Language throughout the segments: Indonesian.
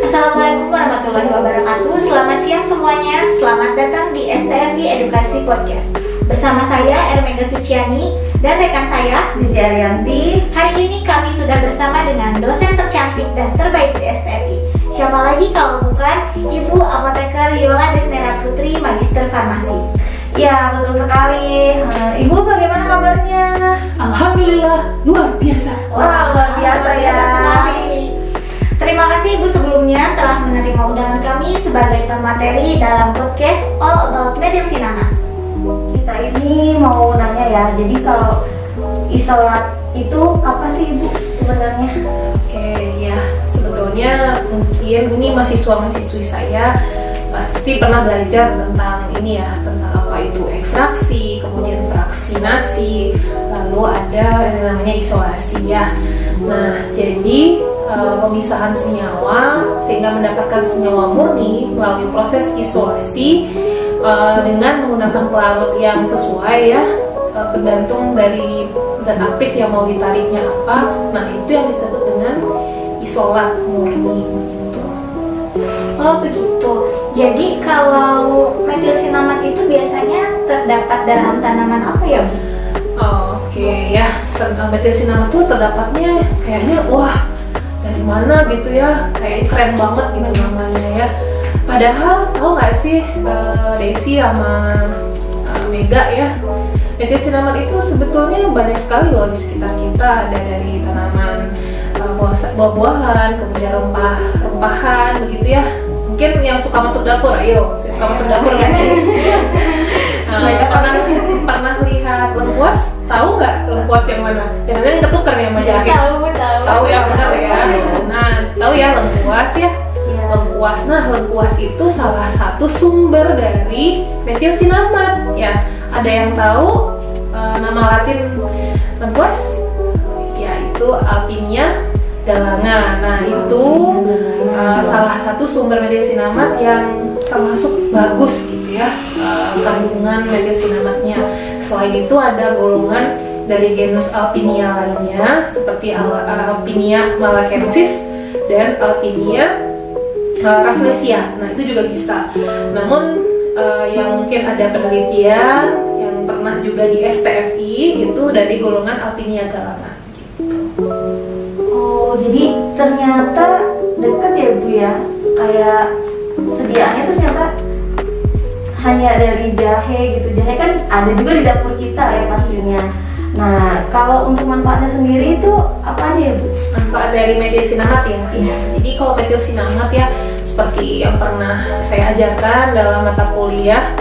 Assalamualaikum warahmatullahi wabarakatuh. Selamat siang semuanya. Selamat datang di STFI Edukasi Podcast. Bersama saya Ermega Suciani dan rekan saya Desi Arianti. Hari ini kami sudah bersama dengan dosen tercantik dan terbaik di STFI. Siapa lagi kalau bukan Ibu Apoteker Yola Desnera Putri, Magister Farmasi. Ya, betul sekali. Ibu bagaimana kabarnya? Alhamdulillah, luar biasa. Wah, luar biasa ya. Terima kasih Ibu sebelumnya telah menerima undangan kami sebagai pemateri dalam podcast All About Medicine. Kita ini mau nanya ya, jadi kalau isolat itu apa sih Ibu sebenarnya? Oke, ya sebetulnya mungkin ini mahasiswa-mahasiswi saya pasti pernah belajar tentang ini ya, tentang apa itu ekstraksi, kemudian vaksinasi, lalu ada yang namanya isolasi ya. Nah, jadi pemisahan senyawa sehingga mendapatkan senyawa murni melalui proses isolasi dengan menggunakan pelarut yang sesuai ya, tergantung dari zat aktif yang mau ditariknya apa. Nah, itu yang disebut dengan isolat murni gitu. Oh begitu. Jadi kalau metilsinamat itu biasanya terdapat dalam tanaman apa ya Bu? Oke ya, metilsinamat itu terdapatnya kayaknya wah dari mana gitu ya, kayak keren banget gitu namanya ya. Padahal tahu nggak sih Desi sama Mega ya, metilsinamat itu sebetulnya banyak sekali loh di sekitar kita. Ada dari tanaman buah-buahan, kemudian rempah-rempahan begitu ya. Mungkin yang suka masuk dapur, ayo suka masuk dapur nggak sih? Pernah lihat lengkuas? Tahu nggak lengkuas yang mana? Jangan ketukar ya sama jahe. Tahu ya, benar ya. Nah, tahu ya lengkuas ya. Lengkuas. Nah, lengkuas itu salah satu sumber dari metilsinamat ya. Ada yang tahu nama Latin lengkuas? Ya, itu Alpinia galanga. Nah, itu salah satu sumber metilsinamat yang termasuk bagus gitu ya, kandungan metilsinamatnya. Selain itu ada golongan dari genus Alpinia lainnya seperti Alpinia malacensis dan Alpinia rafflesia. Nah, itu juga bisa. Namun yang mungkin ada penelitian yang pernah juga di STFI itu dari golongan Alpinia galanga gitu. Oh, jadi ternyata deket ya Bu ya, kayak sediaannya ternyata hanya dari jahe gitu. Jahe kan ada juga di dapur kita ya pastinya. Nah, kalau untuk manfaatnya sendiri itu apa aja ya Bu? Manfaat dari metilsinamat ya? Iya. Jadi kalau metilsinamat ya seperti yang pernah saya ajarkan dalam mata kuliah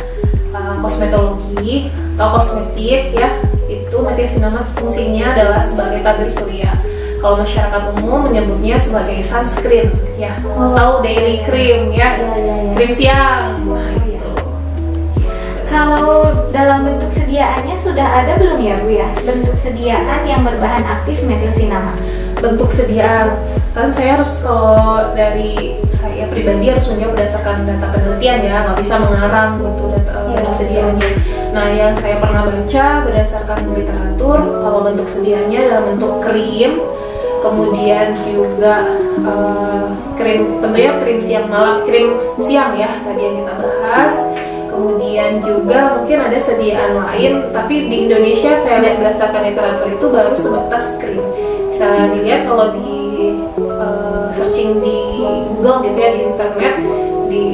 kosmetologi atau kosmetik ya, itu metilsinamat fungsinya adalah sebagai tabir surya. Kalau masyarakat umum menyebutnya sebagai sunscreen ya, atau daily cream ya, krim siang. Nah, itu. Kalau dalam bentuk sediaannya sudah ada belum ya Bu ya? Bentuk sediaan yang berbahan aktif metilsinamat. Bentuk sediaan kan saya harus, kalau dari saya pribadi harus menjawab berdasarkan data penelitian ya, nggak bisa mengarang bentuk sediaannya. Nah, yang saya pernah baca berdasarkan literatur, kalau bentuk sediaannya dalam bentuk krim, kemudian juga krim, tentunya krim siang malam, krim siang ya tadi yang kita bahas. Kemudian juga mungkin ada sediaan lain, tapi di Indonesia saya lihat berdasarkan literatur itu baru sebatas krim. Bisa dilihat kalau di searching di Google gitu ya, di internet, di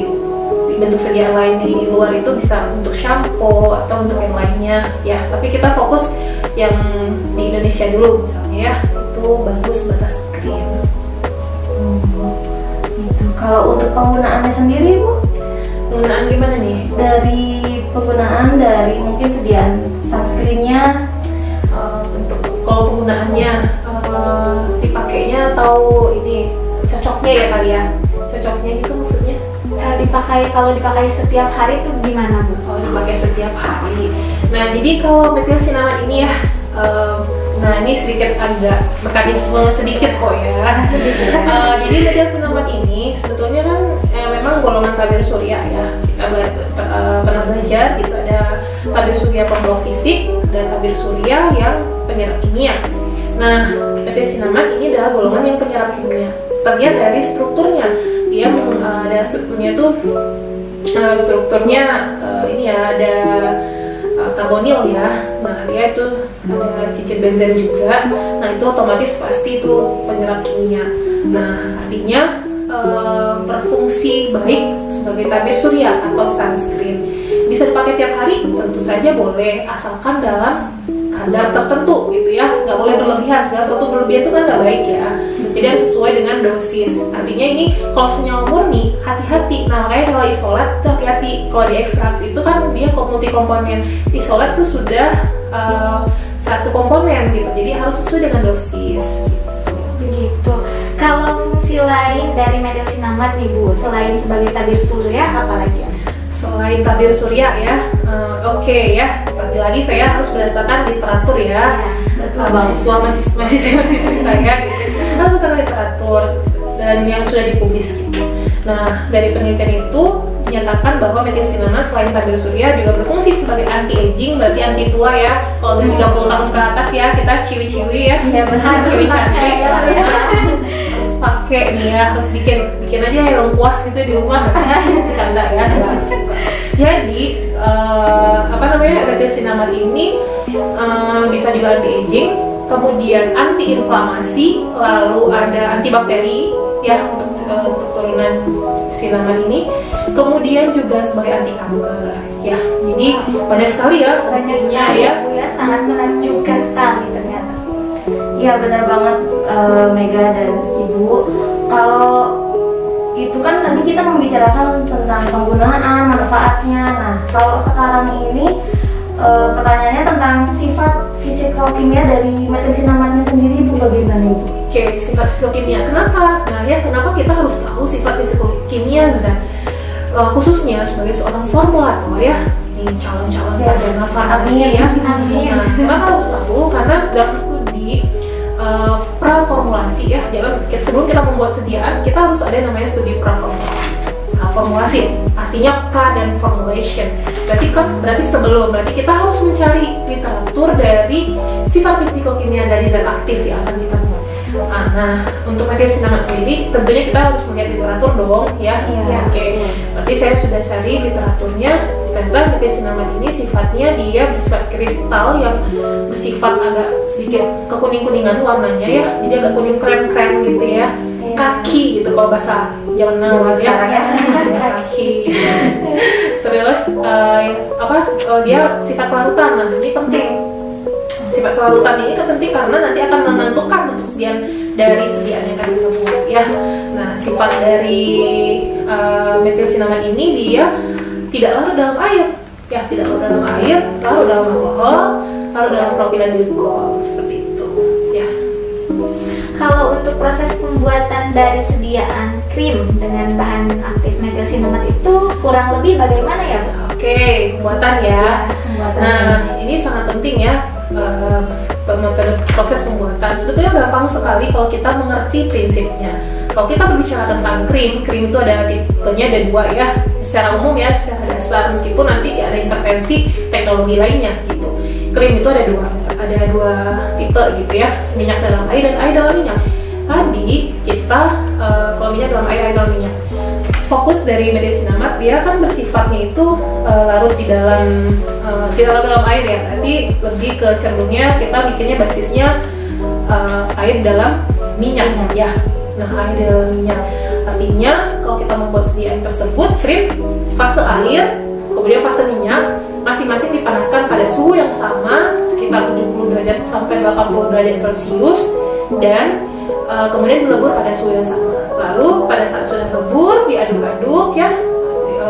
bentuk sediaan lain di luar itu bisa untuk shampoo atau untuk yang lainnya ya. Tapi kita fokus yang di Indonesia dulu misalnya ya, itu baru sebatas krim. Gitu. Kalau untuk penggunaannya sendiri Bu? Penggunaan gimana nih? Dari penggunaan dari mungkin sediaan sunscreennya, untuk kalau penggunaannya dipakainya atau ini cocoknya ya kali ya, cocoknya gitu maksudnya? Kalau dipakai setiap hari itu gimana Bu? Oh, dipakai setiap hari. Nah, jadi kalau metilsinamat ini ya, nah ini sedikit agak mekanisme sedikit kok ya. Jadi metilsinamat ini sebetulnya kan memang golongan tabir surya ya. Kita pernah belajar gitu, ada tabir surya pembawa fisik, ada tabir surya yang penyerap kimia. Nah, metilsinamat ini adalah golongan yang penyerap kimia. terlihat dari strukturnya. Dia ada strukturnya tuh ini ya, ada karbonil ya. Nah dia itu ada cicit benzen juga. Nah itu otomatis pasti itu penyerap kimia. Nah artinya berfungsi baik sebagai tabir surya atau sunscreen. Bisa dipakai tiap hari? Tentu saja boleh, asalkan dalam kadar tertentu gitu ya, nggak boleh berlebihan. Segala sesuatu berlebihan itu kan nggak baik ya. Jadi harus sesuai dengan dosis. Artinya ini kalau senyawa murni hati-hati. Nah makanya kalau isolat itu hati-hati. Kalau di ekstrak itu kan dia multi komponen. Isolat itu sudah satu komponen gitu. Jadi harus sesuai dengan dosis. Begitu. Kalau fungsi lain dari metil sinamat nih Bu, selain sebagai tabir surya, apa lagi ya? Selain tabir surya ya, oke ya. Lagi saya harus berdasarkan literatur ya. Mahasiswa saya gitu. Harus berdasarkan literatur dan yang sudah dipublis gitu. Nah dari penelitian itu menyatakan bahwa metil sinamat selain tabir surya juga berfungsi sebagai anti aging, berarti anti tua ya. Kalau udah 30 tahun ke atas ya kita ciwi-ciwi ya. Iya benar. Ciwi cantik. Harus pakai nih ya, harus bikin aja ya lengkuas gitu di rumah. Bercanda ya. Jadi metil sinamat ini bisa juga anti aging, kemudian anti inflamasi, lalu ada antibakteri ya untuk turunan sinamat ini, kemudian juga sebagai anti kanker ya. Jadi banyak sekali ya fungsinya ya. Sangat menakjubkan sekali ternyata. Iya benar banget Mega dan Ibu. Kalau itu kan tadi kita membicarakan tentang penggunaan, manfaatnya. Nah kalau sekarang ini pertanyaannya tentang sifat fisikokimia dari metil sinamatnya sendiri, itu bagaimana Ibu? Oke, sifat fisikokimia. Kenapa? Nah ya, kenapa kita harus tahu sifat fisikokimia zat? Khususnya sebagai seorang formulator ya, di calon-calon sarjana farmasi ya. Nah, kenapa harus tahu? Karena dalam studi praformulasi ya, sebelum kita membuat sediaan, kita harus ada namanya studi praformulasi. Formulasi artinya pra dan formulation, berarti sebelum, berarti kita harus mencari literatur dari sifat fisikokimia dari zat aktif yang akan kita buat. Nah untuk metil sinamat sendiri tentunya kita harus melihat literatur dong ya. Oke. Berarti saya sudah cari literaturnya. Ternyata metil sinamat ini sifatnya dia bersifat kristal yang bersifat agak sedikit kekuning-kuningan warnanya ya, jadi agak kuning krem-krem gitu ya, kaki gitu kalau bahasa zaman now ya, kaki. Terus dia sifat kelarutan. Nah ini penting. Sifat kelarutan ini kan penting karena nanti akan menentukan bentuk dari sediaan yang akan kita buat ya. Nah sifat dari metil sinamat ini dia tidak larut dalam air ya, tidak larut dalam air, larut dalam alkohol, larut dalam propilen glikol, seperti itu ya. Kalau untuk proses pembuatan dari sediaan krim dengan bahan aktif metil sinamat itu kurang lebih bagaimana ya Bu? Oke, pembuatan ya. Nah ini sangat penting ya. Proses pembuatan sebetulnya gampang sekali kalau kita mengerti prinsipnya. Kalau kita berbicara tentang krim itu ada tipenya, ada dua ya, secara umum ya, secara dasar, meskipun nanti ada intervensi teknologi lainnya gitu. Krim itu ada dua tipe gitu ya, minyak dalam air dan air dalam minyak. Tadi kita kalau minyak dalam air dalam minyak, fokus dari metil sinamat dia kan bersifatnya itu larut di dalam air ya, berarti lebih ke cenderungnya kita bikinnya basisnya air dalam minyak ya. Nah air dalam minyak artinya kalau kita membuat sediaan tersebut krim fase air kemudian fase minyak masing-masing dipanaskan pada suhu yang sama sekitar 70 derajat sampai 80 derajat Celcius dan kemudian dilebur pada suhu yang sama. Lalu pada saat sudah lebur diaduk-aduk ya,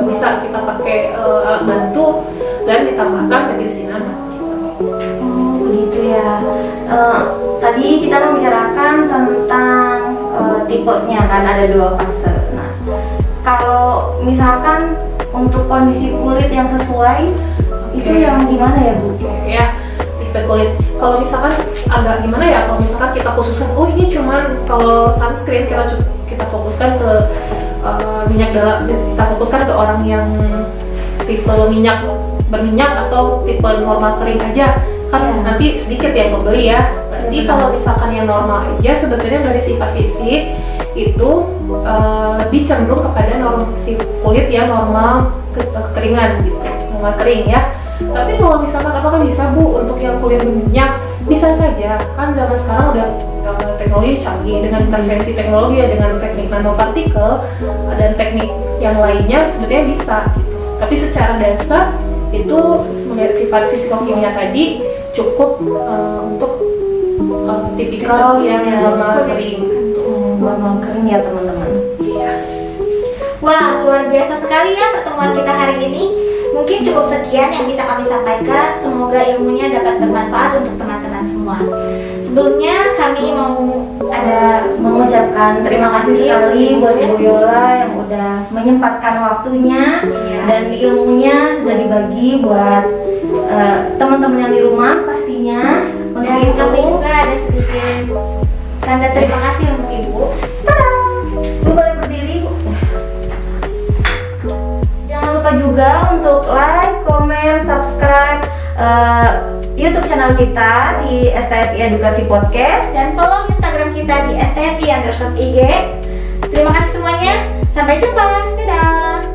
bisa kita pakai alat bantu dan ditambahkan metil sinamat. Oh begitu ya. Tadi kita membicarakan tentang tipenya kan, ada dua fase. Nah kalau misalkan untuk kondisi kulit yang sesuai itu yang gimana ya Bu? Ya tipe kulit. Kalau misalkan agak gimana ya, kalau misalkan kita khususkan, oh ini cuman kalau sunscreen kita fokuskan ke minyak dalam, kita fokuskan ke orang yang tipe minyak berminyak atau tipe normal kering aja kan nanti sedikit yang membeli ya. Berarti kalau misalkan yang normal aja sebetulnya dari sifat fisik itu lebih cenderung kepada si kulit yang normal kekeringan gitu, normal kering ya. Tapi kalau misalkan apakah bisa Bu untuk yang kulit berminyak? Bisa saja, kan zaman sekarang udah teknologi canggih dengan intervensi teknologi ya, dengan teknik nanopartikel dan teknik yang lainnya sebetulnya bisa gitu. Tapi secara dasar itu melihat sifat fisikokimia tadi cukup untuk tipikal yang normal kering. Normal kering ya teman-teman. Iya. Wah, luar biasa sekali ya pertemuan kita hari ini. Mungkin cukup sekian yang bisa kami sampaikan. Semoga ilmunya dapat bermanfaat untuk teman-teman semua. Sebelumnya kami mau mengucapkan terima kasih sekali buat Ibu Yola yang udah menyempatkan waktunya dan ilmunya sudah dibagi buat teman-teman yang di rumah pastinya. Dan kami juga ada sedikit tanda terima kasih untuk Ibu. Tada! Ibu boleh berdiri, Bu. Jangan lupa juga untuk like, comment, subscribe YouTube channel kita di STFI Edukasi Podcast Dan follow Instagram kita di stfi_ig. Terima kasih semuanya. Sampai jumpa. Dadah.